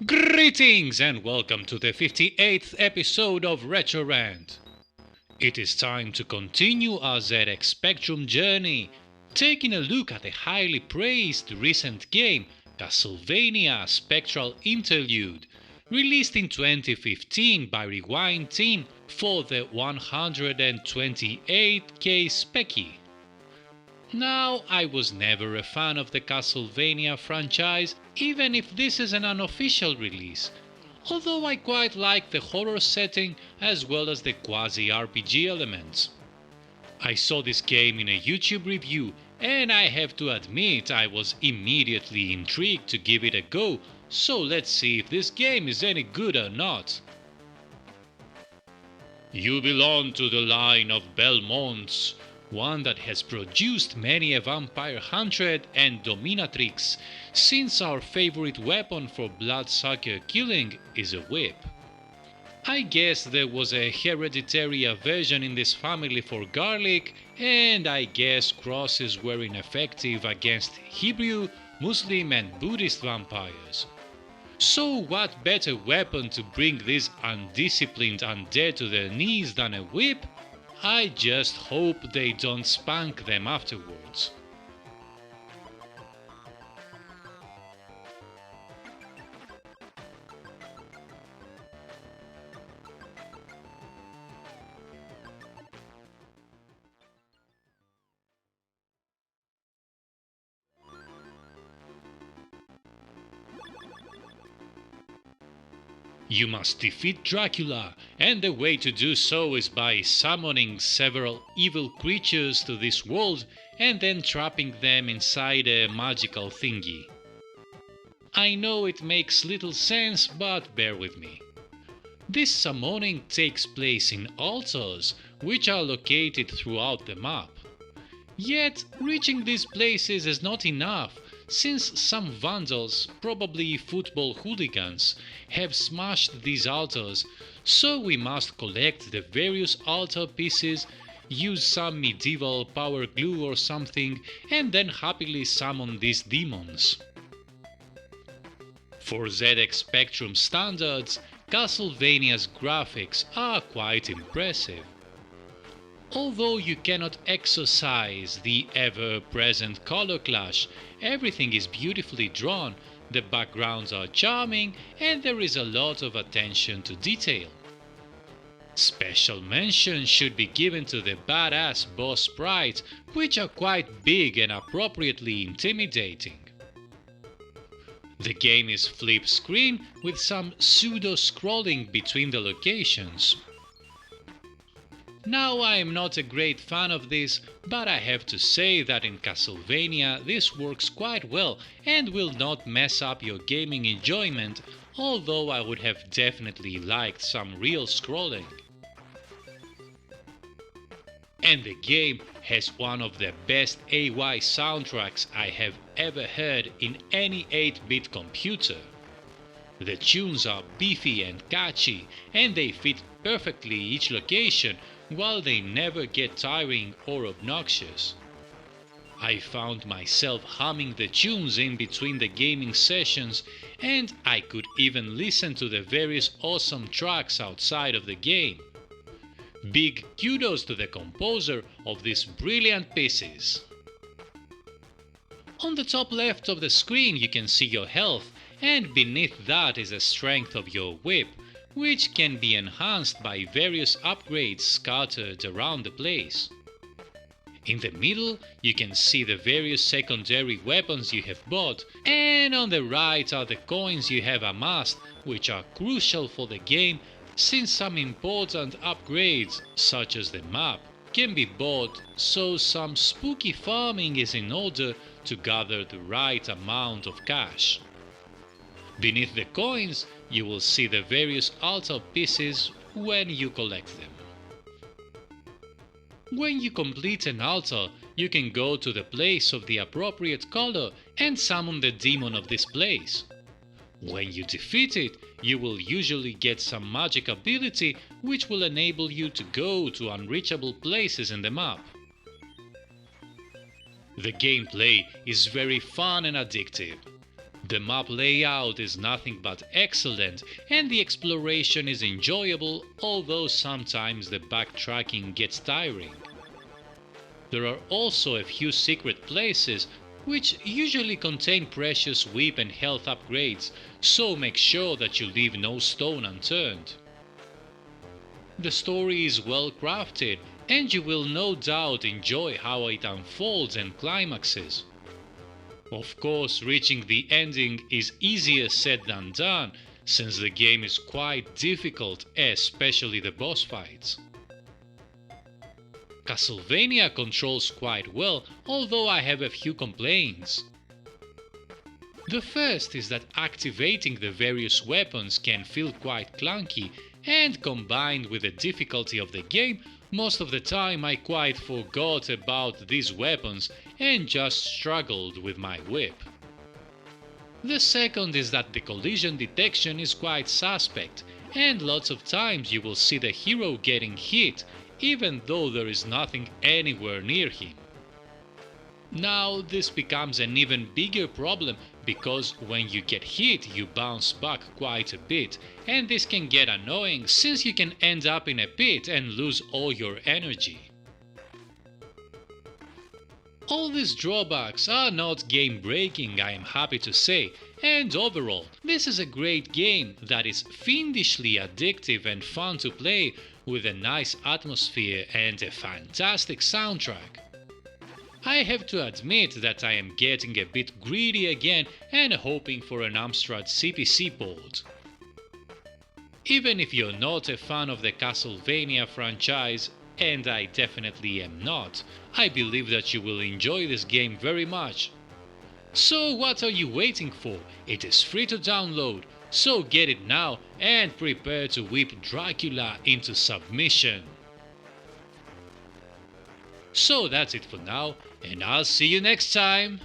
Greetings and welcome to the 58th episode of Retro Rant. It is time to continue our ZX Spectrum journey, taking a look at the highly praised recent game Castlevania Spectral Interlude, released in 2015 by Rewind Team for the 128K speccy. Now, I was never a fan of the Castlevania franchise, even if this is an unofficial release, although I quite like the horror setting as well as the quasi-RPG elements. I saw this game in a YouTube review and I have to admit I was immediately intrigued to give it a go, so let's see if this game is any good or not. You belong to the line of Belmonts, one that has produced many a vampire hunter and dominatrix, since our favorite weapon for bloodsucker killing is a whip. I guess there was a hereditary aversion in this family for garlic, and I guess crosses were ineffective against Hebrew, Muslim and Buddhist vampires. So what better weapon to bring these undisciplined undead to their knees than a whip? I just hope they don't spank them afterwards. You must defeat Dracula, and the way to do so is by summoning several evil creatures to this world and then trapping them inside a magical thingy. I know it makes little sense, but bear with me. This summoning takes place in altars, which are located throughout the map. Yet, reaching these places is not enough, since some vandals, probably football hooligans, have smashed these altars, so we must collect the various altar pieces, use some medieval power glue or something, and then happily summon these demons. For ZX Spectrum standards, Castlevania's graphics are quite impressive. Although you cannot exorcise the ever-present color clash, everything is beautifully drawn, the backgrounds are charming, and there is a lot of attention to detail. Special mention should be given to the badass boss sprites, which are quite big and appropriately intimidating. The game is flip screen with some pseudo-scrolling between the locations. Now, I am not a great fan of this, but I have to say that in Castlevania this works quite well and will not mess up your gaming enjoyment, although I would have definitely liked some real scrolling. And the game has one of the best AY soundtracks I have ever heard in any 8-bit computer. The tunes are beefy and catchy, and they fit perfectly each location, while they never get tiring or obnoxious. I found myself humming the tunes in between the gaming sessions, and I could even listen to the various awesome tracks outside of the game. Big kudos to the composer of these brilliant pieces. On the top left of the screen you can see your health, and beneath that is the strength of your whip, which can be enhanced by various upgrades scattered around the place. In the middle you can see the various secondary weapons you have bought, and on the right are the coins you have amassed, which are crucial for the game since some important upgrades, such as the map, can be bought, so some spooky farming is in order to gather the right amount of cash. Beneath the coins, you will see the various altar pieces when you collect them. When you complete an altar, you can go to the place of the appropriate color and summon the demon of this place. When you defeat it, you will usually get some magic ability which will enable you to go to unreachable places in the map. The gameplay is very fun and addictive. The map layout is nothing but excellent and the exploration is enjoyable, although sometimes the backtracking gets tiring. There are also a few secret places which usually contain precious whip and health upgrades, so make sure that you leave no stone unturned. The story is well crafted and you will no doubt enjoy how it unfolds and climaxes. Of course, reaching the ending is easier said than done, since the game is quite difficult, especially the boss fights. Castlevania controls quite well, although I have a few complaints. The first is that activating the various weapons can feel quite clunky, and combined with the difficulty of the game, most of the time I quite forgot about these weapons and just struggled with my whip. The second is that the collision detection is quite suspect, and lots of times you will see the hero getting hit even though there is nothing anywhere near him. Now this becomes an even bigger problem because when you get hit you bounce back quite a bit, and this can get annoying since you can end up in a pit and lose all your energy. All these drawbacks are not game breaking, I am happy to say, and overall this is a great game that is fiendishly addictive and fun to play, with a nice atmosphere and a fantastic soundtrack. I have to admit that I am getting a bit greedy again and hoping for an Amstrad CPC port. Even if you're not a fan of the Castlevania franchise, and I definitely am not, I believe that you will enjoy this game very much. So what are you waiting for? It is free to download, so get it now and prepare to whip Dracula into submission. So that's it for now, and I'll see you next time!